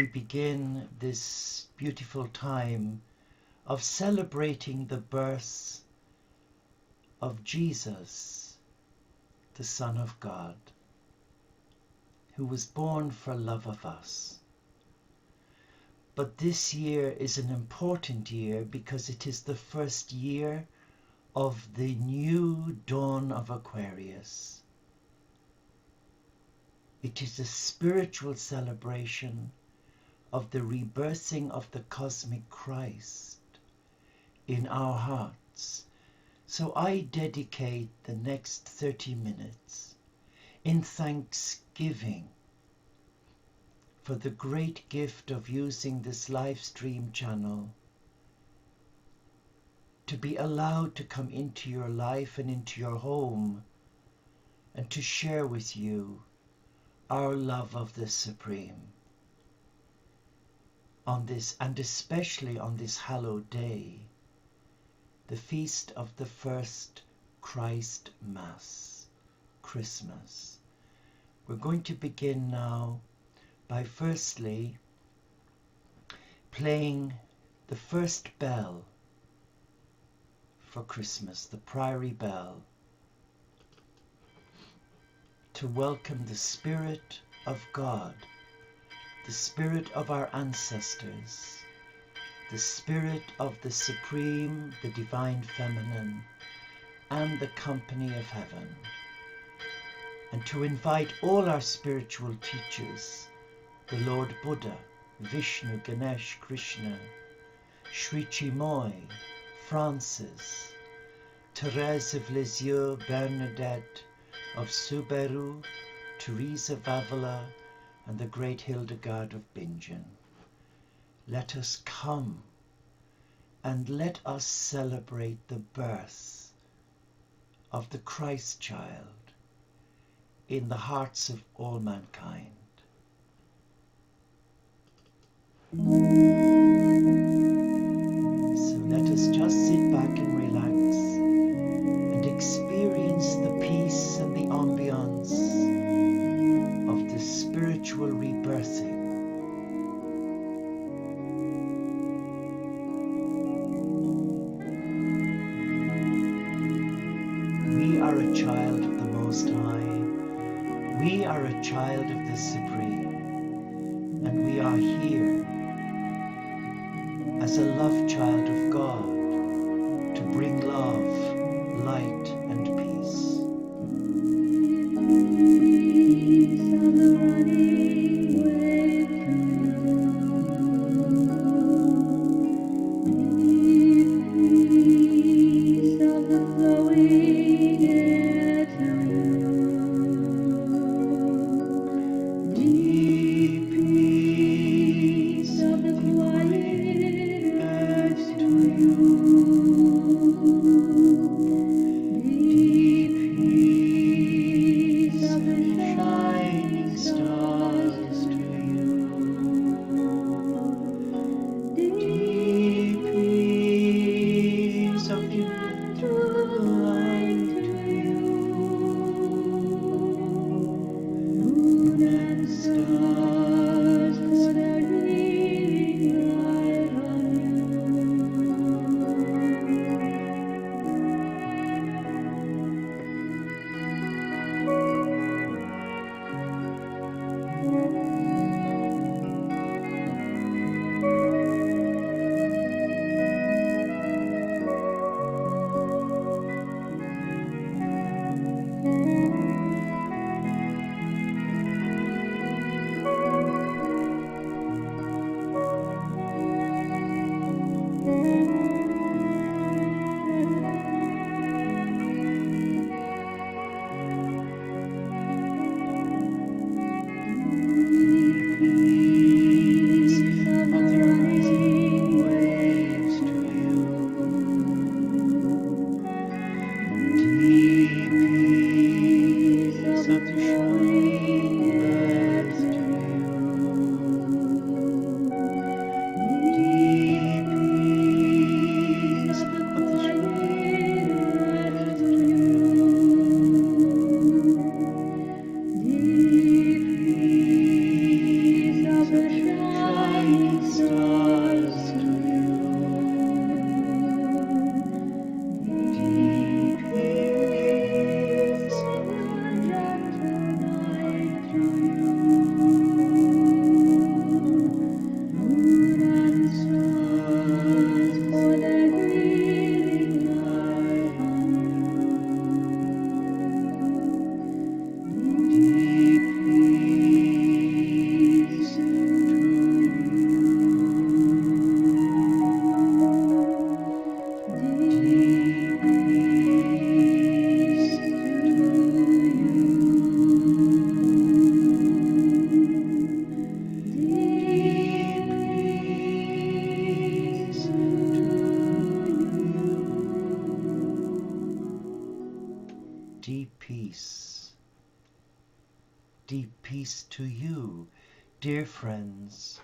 we begin this beautiful time of celebrating the birth of Jesus, the Son of God, who was born for love of us. But this year is an important year because it is the first year of the new dawn of Aquarius. It is a spiritual celebration of the rebirthing of the cosmic Christ in our hearts. So I dedicate the next 30 minutes in thanksgiving for the great gift of using this live stream channel to be allowed to come into your life and into your home and to share with you our love of the Supreme on this, and especially on this hallowed day, the feast of the first Christ Mass, Christmas. We're going to begin now by firstly playing the first bell for Christmas, the Priory Bell, to welcome the Spirit of God, the Spirit of our ancestors, the Spirit of the Supreme, the Divine Feminine, and the company of heaven, and to invite all our spiritual teachers, the Lord Buddha, Vishnu, Ganesh, Krishna, Sri Chimoy, Francis, Thérèse of Lisieux, Bernadette of Subaru, Teresa of Avila, and the great Hildegard of Bingen. Let us come and let us celebrate the birth of the Christ child in the hearts of all mankind. So let us just sit back and relax and experience the peace and the ambience of the spiritual rebirthing. We are a child of the Most High. We are a child of the Supreme. And we are here as a love child of God to bring love, light, and peace. peace to you, dear friends,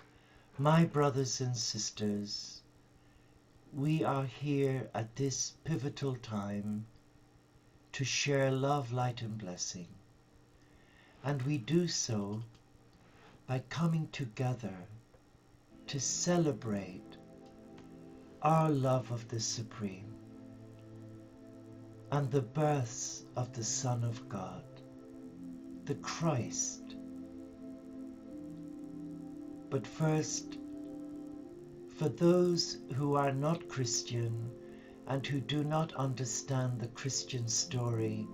my brothers and sisters. We are here at this pivotal time to share love, light, and blessing. And we do so by coming together to celebrate our love of the Supreme and the births of the Son of God, the Christ. But first, for those who are not Christian and who do not understand the Christian story,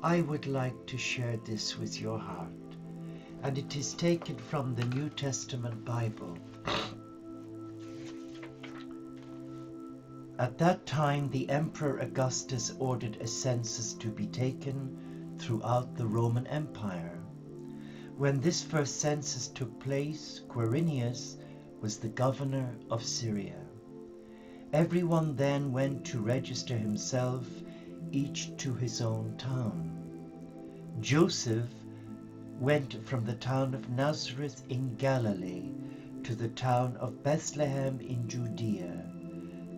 I would like to share this with your heart. And it is taken from the New Testament Bible. At that time, the Emperor Augustus ordered a census to be taken throughout the Roman Empire. When this first census took place, Quirinius was the governor of Syria. Everyone then went to register himself, each to his own town. Joseph went from the town of Nazareth in Galilee to the town of Bethlehem in Judea,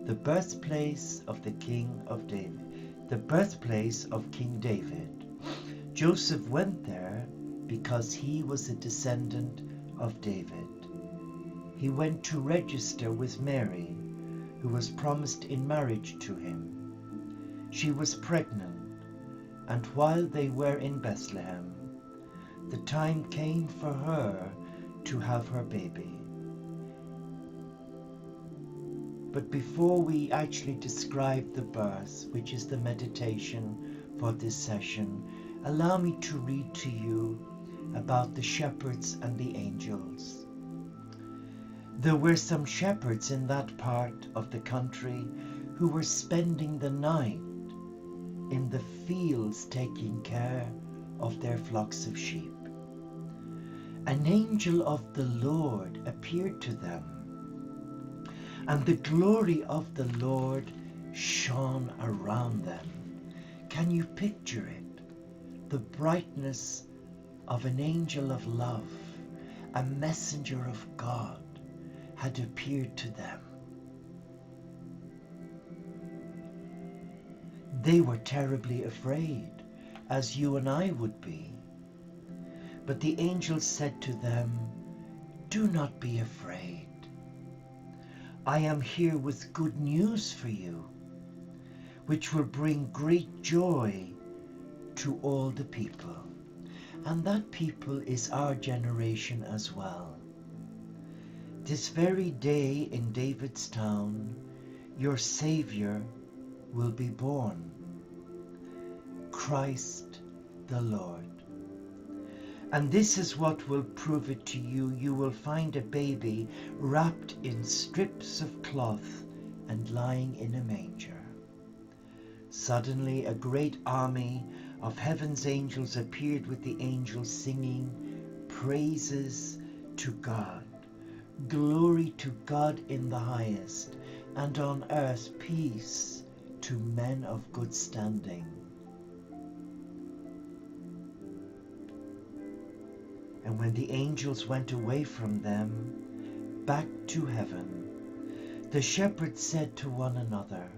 the birthplace of King David. Joseph went there because he was a descendant of David. He went to register with Mary, who was promised in marriage to him. She was pregnant, and while they were in Bethlehem, the time came for her to have her baby. But before we actually describe the birth, which is the meditation for this session, allow me to read to you about the shepherds and the angels. There were some shepherds in that part of the country who were spending the night in the fields taking care of their flocks of sheep. An angel of the Lord appeared to them, and the glory of the Lord shone around them. Can you picture it? The brightness of an angel of love, a messenger of God, had appeared to them. They were terribly afraid, as you and I would be. But the angel said to them, "Do not be afraid. I am here with good news for you, which will bring great joy to all the people." And that people is our generation as well. This very day in David's town, your Savior will be born, Christ the Lord. And this is what will prove it to you. You will find a baby wrapped in strips of cloth and lying in a manger. Suddenly a great army of heaven's angels appeared with the angels singing praises to God. Glory to God in the highest, and on earth peace to men of good standing. And when the angels went away from them, back to heaven, the shepherds said to one another,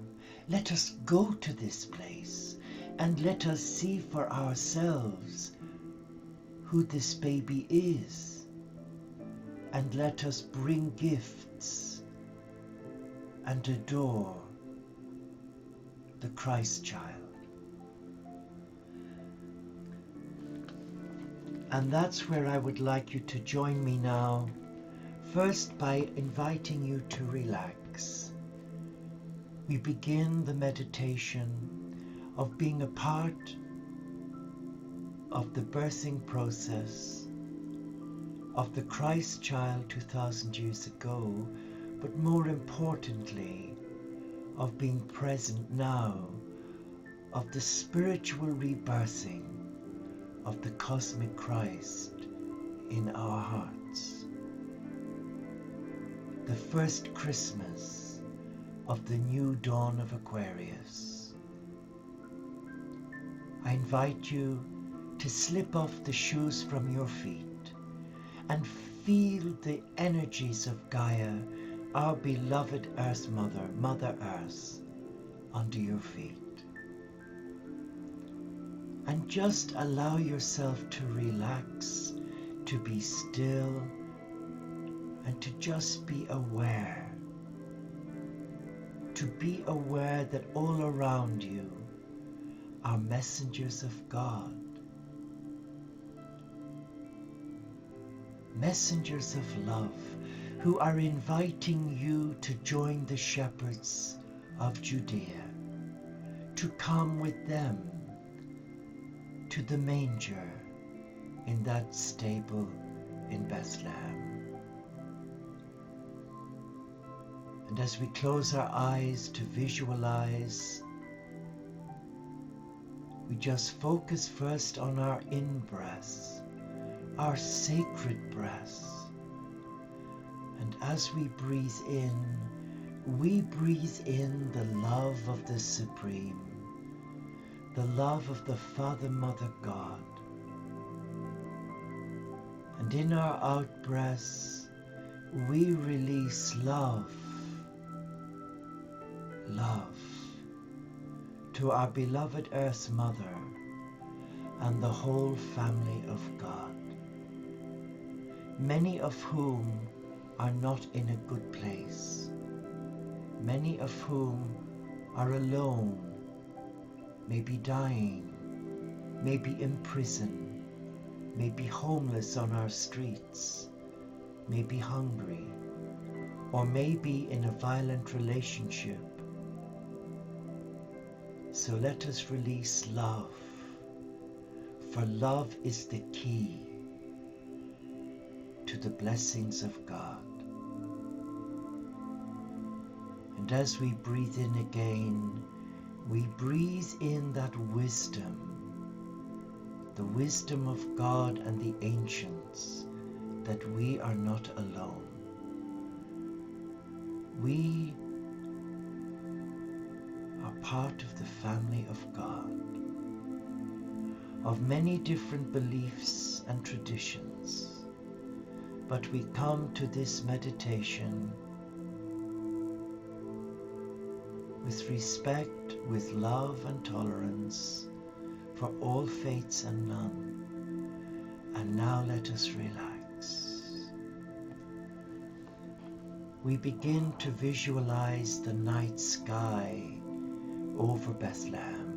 "Let us go to this place, and let us see for ourselves who this baby is, and let us bring gifts and adore the Christ child." And that's where I would like you to join me now, first by inviting you to relax. We begin the meditation of being a part of the birthing process of the Christ child 2000 years ago, but more importantly, of being present now, of the spiritual rebirthing of the cosmic Christ in our hearts. The first Christmas of the new dawn of Aquarius. I invite you to slip off the shoes from your feet and feel the energies of Gaia, our beloved Earth Mother, Mother Earth, under your feet. And just allow yourself to relax, to be still, and to just be aware. To be aware that all around you are messengers of God. Messengers of love who are inviting you to join the shepherds of Judea, to come with them to the manger in that stable in Bethlehem. And as we close our eyes to visualize, we just focus first on our in-breaths, our sacred breaths. And as we breathe in the love of the Supreme, the love of the Father, Mother, God. And in our out-breaths, we release love, love to our beloved Earth Mother and the whole family of God, many of whom are not in a good place, many of whom are alone, maybe dying, maybe in prison, maybe homeless on our streets, maybe hungry, or maybe in a violent relationship. So let us release love, for love is the key to the blessings of God. And as we breathe in again, we breathe in that wisdom, the wisdom of God and the ancients, that we are not alone. We are part of the family of God, of many different beliefs and traditions, but we come to this meditation with respect, with love and tolerance for all faiths and none. And now let us relax. We begin to visualize the night sky over Bethlehem.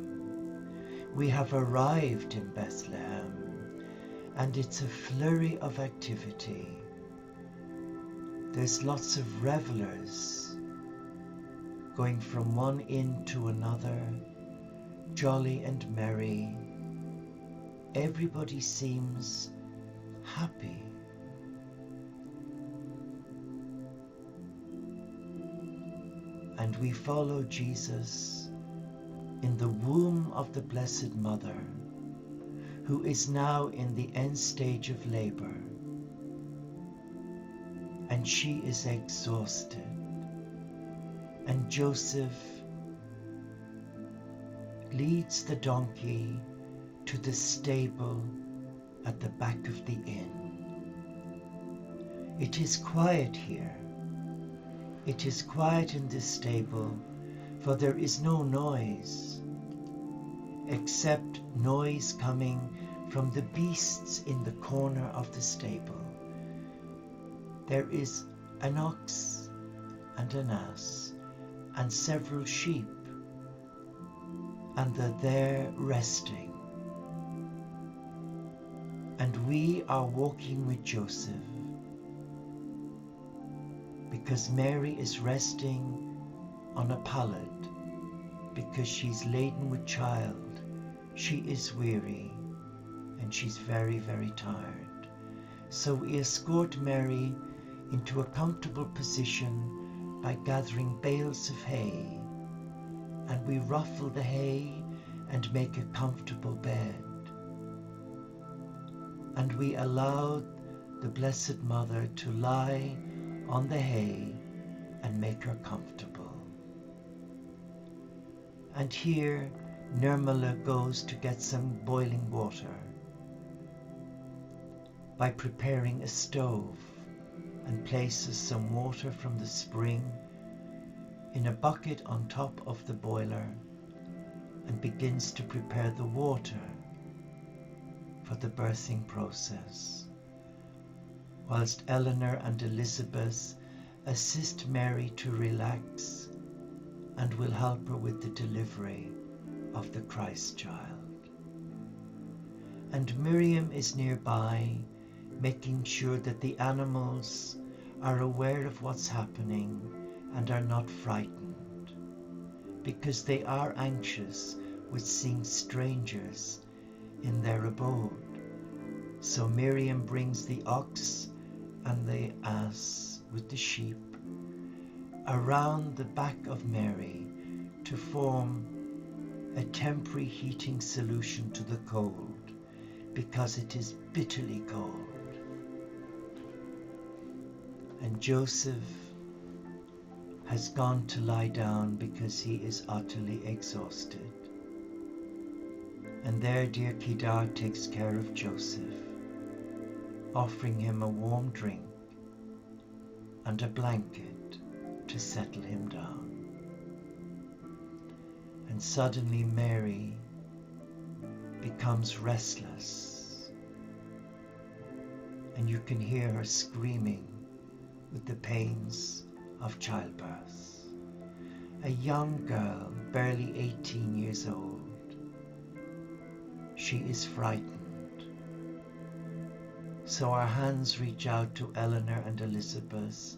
We have arrived in Bethlehem, and it's a flurry of activity. There's lots of revelers going from one inn to another, jolly and merry. Everybody seems happy. And we follow Jesus in the womb of the Blessed Mother, who is now in the end stage of labor, and she is exhausted. And Joseph leads the donkey to the stable at the back of the inn. It is quiet here. It is quiet in this stable, for there is no noise, except noise coming from the beasts in the corner of the stable. There is an ox and an ass and several sheep, and they're there resting. And we are walking with Joseph, because Mary is resting on a pallet, because she's laden with child. She is weary, and she's very, very tired. So we escort Mary into a comfortable position by gathering bales of hay, and we ruffle the hay and make a comfortable bed. And we allow the Blessed Mother to lie on the hay and make her comfortable. And here Nirmala goes to get some boiling water. by preparing a stove and places some water from the spring in a bucket on top of the boiler and begins to prepare the water for the birthing process, whilst Eleanor and Elizabeth assist Mary to relax and will help her with the delivery of the Christ child. And Miriam is nearby, making sure that the animals are aware of what's happening and are not frightened, because they are anxious with seeing strangers in their abode. So Miriam brings the ox and the ass with the sheep around the back of Mary to form a temporary heating solution to the cold, because it is bitterly cold. And Joseph has gone to lie down because he is utterly exhausted. And there dear Kedar takes care of Joseph, offering him a warm drink and a blanket to settle him down. And suddenly Mary becomes restless, and you can hear her screaming with the pains of childbirth. A young girl, barely 18 years old. She is frightened. So our hands reach out to Eleanor and Elizabeth,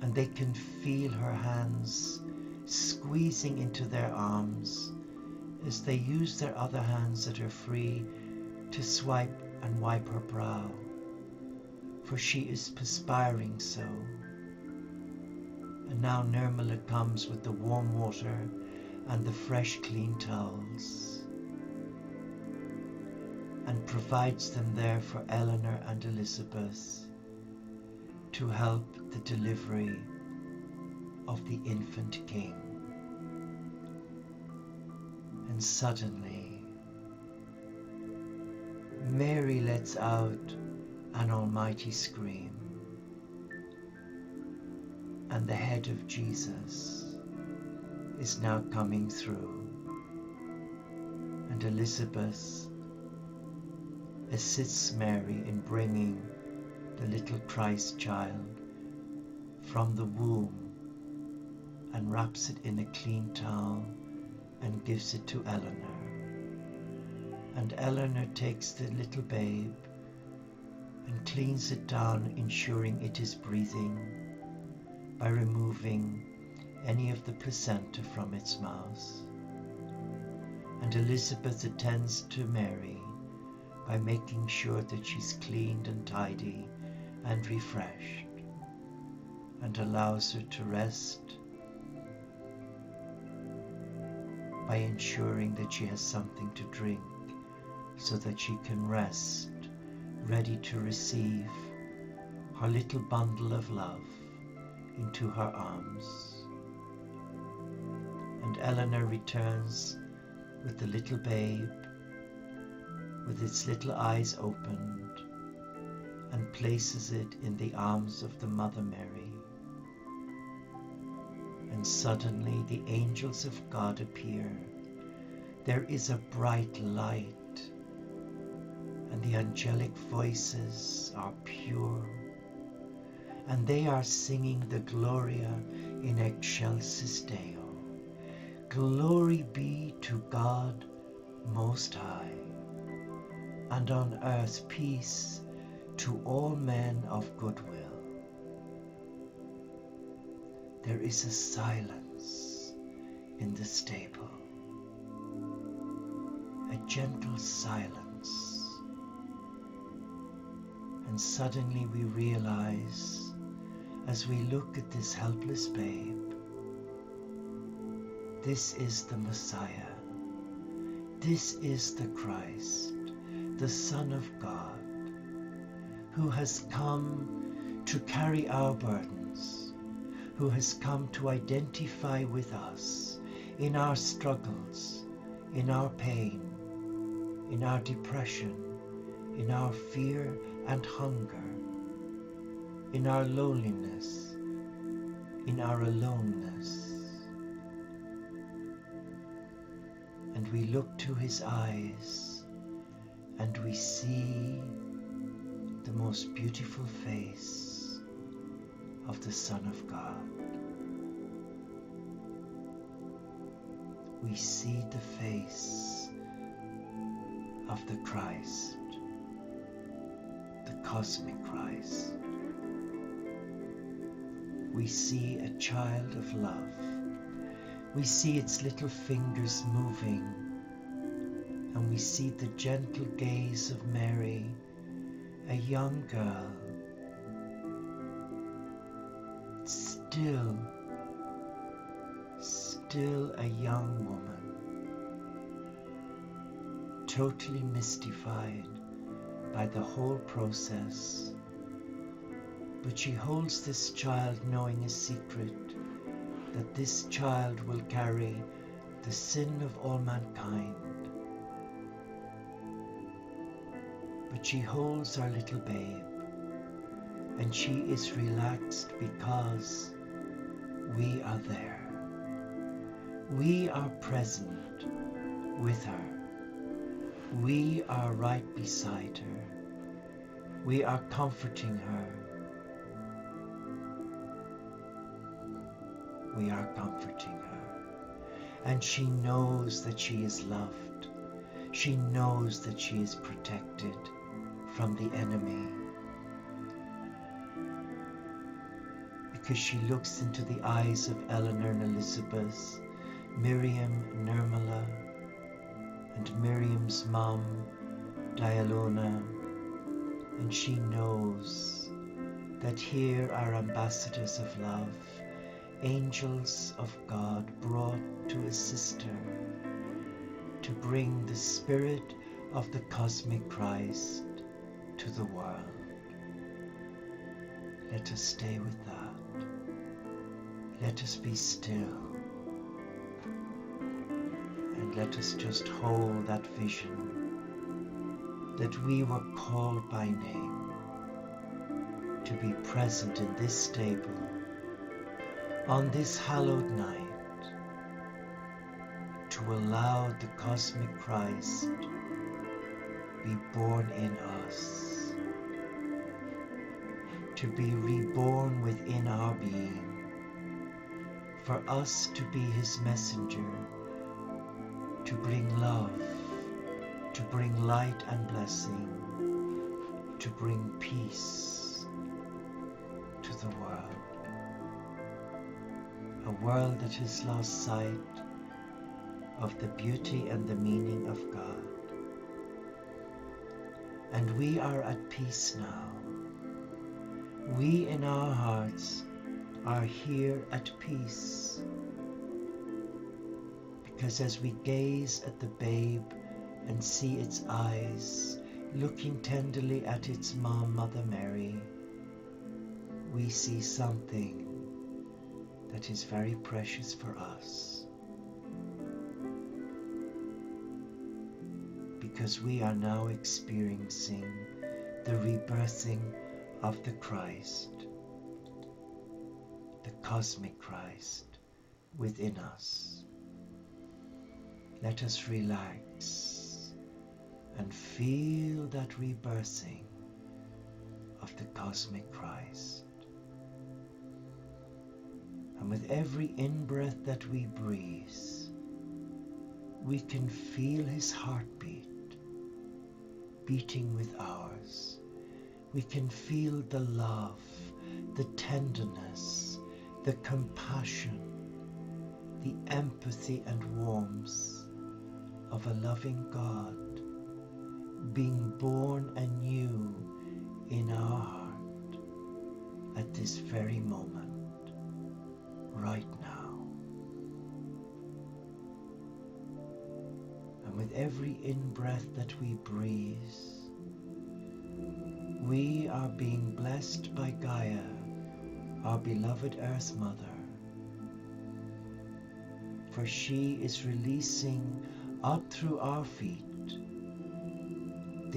and they can feel her hands squeezing into their arms as they use their other hands that are free to swipe and wipe her brow, for she is perspiring so. And now Nirmala comes with the warm water and the fresh clean towels and provides them there for Eleanor and Elizabeth to help the delivery of the infant king. And suddenly Mary lets out an almighty scream, and the head of Jesus is now coming through, and Elizabeth assists Mary in bringing the little Christ child from the womb and wraps it in a clean towel and gives it to Eleanor. And Eleanor takes the little babe and cleans it down, ensuring it is breathing by removing any of the placenta from its mouth. And Elizabeth attends to Mary by making sure that she's cleaned and tidy and refreshed, and allows her to rest by ensuring that she has something to drink so that she can rest, ready to receive her little bundle of love into her arms. And Eleanor returns with the little babe with its little eyes opened and places it in the arms of the Mother Mary. And suddenly the angels of God appear. There is a bright light, and the angelic voices are pure, and they are singing the Gloria in excelsis Deo. Glory be to God Most High, and on earth peace to all men of good will. There is a silence in the stable, a gentle silence, and suddenly we realize, as we look at this helpless babe, this is the Messiah, this is the Christ, the Son of God, who has come to carry our burdens, who has come to identify with us in our struggles, in our pain, in our depression, in our fear and hunger, in our loneliness, in our aloneness. And we look to his eyes and we see the most beautiful face of the Son of God. We see the face of the Christ, the cosmic Christ. We see a child of love. We see its little fingers moving, and we see the gentle gaze of Mary, a young girl, still a young woman, totally mystified by the whole process. But she holds this child knowing a secret, that this child will carry the sin of all mankind. But she holds our little babe, and she is relaxed because we are there. We are present with her. We are right beside her. We are comforting her. We are comforting her. And she knows that she is loved. She knows that she is protected from the enemy. Because she looks into the eyes of Eleanor and Elizabeth, Miriam, Nirmala, and Miriam's mom, Dialona, and she knows that here are ambassadors of love, angels of God brought to a sister to bring the spirit of the cosmic Christ to the world. Let us stay with that. Let us be still. And let us just hold that vision that we were called by name to be present in this stable on this hallowed night, to allow the cosmic Christ be born in us, to be reborn within our being, for us to be his messenger, to bring love, to bring light and blessing, to bring peace to the world. A world that has lost sight of the beauty and the meaning of God. And we are at peace now. We in our hearts are here at peace. Because as we gaze at the babe and see its eyes looking tenderly at its mom, Mother Mary, we see something that is very precious for us. Because we are now experiencing the rebirthing of the Christ, the cosmic Christ within us. Let us relax and feel that rebirthing of the cosmic Christ. And with every in-breath that we breathe, we can feel his heartbeat beating with ours. We can feel the love, the tenderness, the compassion, the empathy and warmth of a loving God being born anew in our heart at this very moment, right now. And with every in-breath that we breathe, we are being blessed by Gaia, our beloved Earth Mother, for she is releasing up through our feet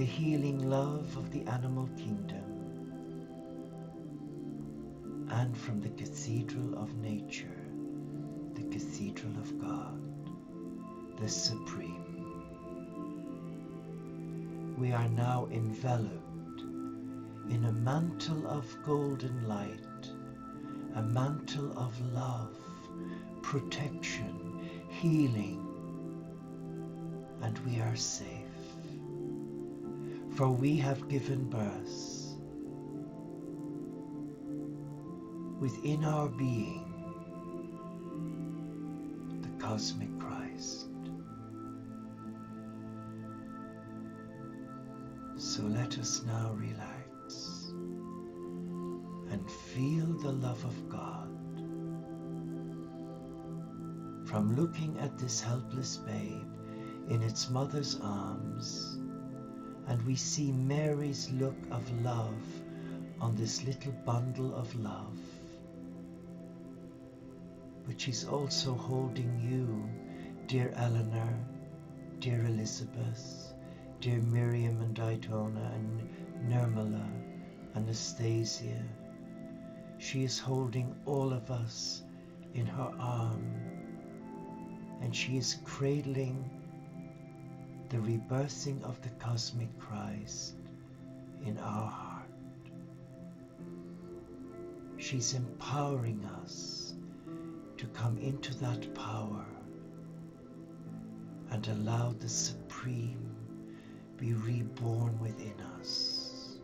the healing love of the animal kingdom, and from the cathedral of nature, the cathedral of God, the Supreme. We are now enveloped in a mantle of golden light, a mantle of love, protection, healing, and we are safe. For we have given birth within our being the cosmic Christ. So let us now relax and feel the love of God from looking at this helpless babe in its mother's arms, and we see Mary's look of love on this little bundle of love. But she's also holding you, dear Eleanor, dear Elizabeth, dear Miriam and Daytona and Nirmala, Anastasia. She is holding all of us in her arm, and she is cradling the rebirthing of the cosmic Christ in our heart. She's empowering us to come into that power and allow the Supreme be reborn within us,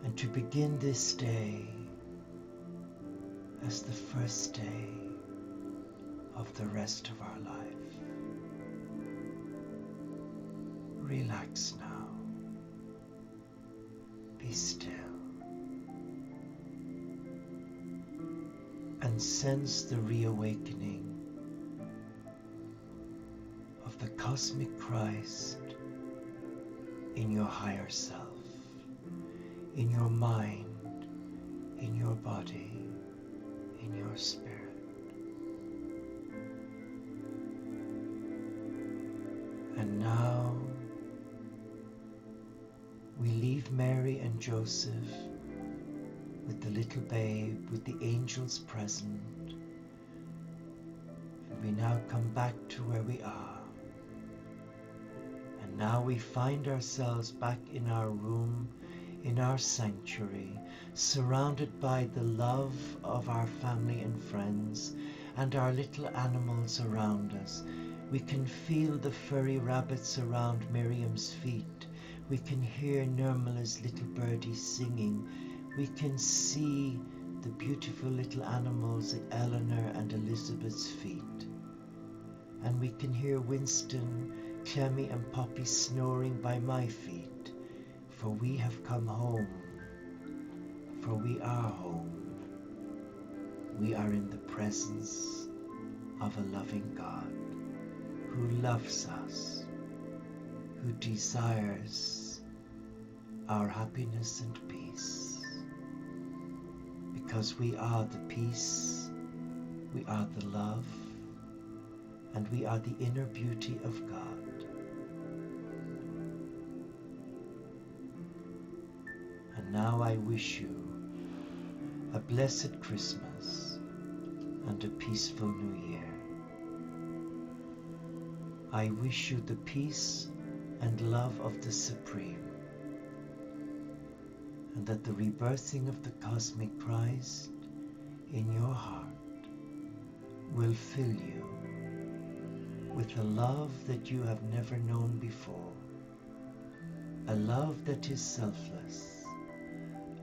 and to begin this day as the first day of the rest of our life. Relax now. Be still. And sense the reawakening of the cosmic Christ in your higher self, in your mind, in your body, in your spirit. And now we leave Mary and Joseph with the little babe, with the angels present, and we now come back to where we are. And now we find ourselves back in our room, in our sanctuary, surrounded by the love of our family and friends and our little animals around us. We can feel the furry rabbits around Miriam's feet. We can hear Nirmala's little birdie singing. We can see the beautiful little animals at Eleanor and Elizabeth's feet. And we can hear Winston, Clemmy and Poppy snoring by my feet. For we have come home. For we are home. We are in the presence of a loving God who loves us, who desires our happiness and peace, because we are the peace, we are the love, and we are the inner beauty of God. And now I wish you a blessed Christmas and a peaceful New Year. I wish you the peace and love of the Supreme, and that the rebirthing of the cosmic Christ in your heart will fill you with a love that you have never known before, a love that is selfless,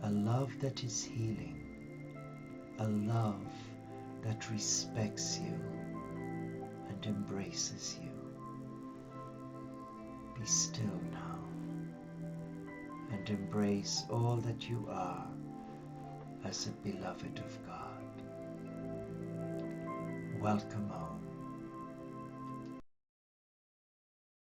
a love that is healing, a love that respects you and embraces you. Be still now and embrace all that you are as a beloved of God. Welcome home.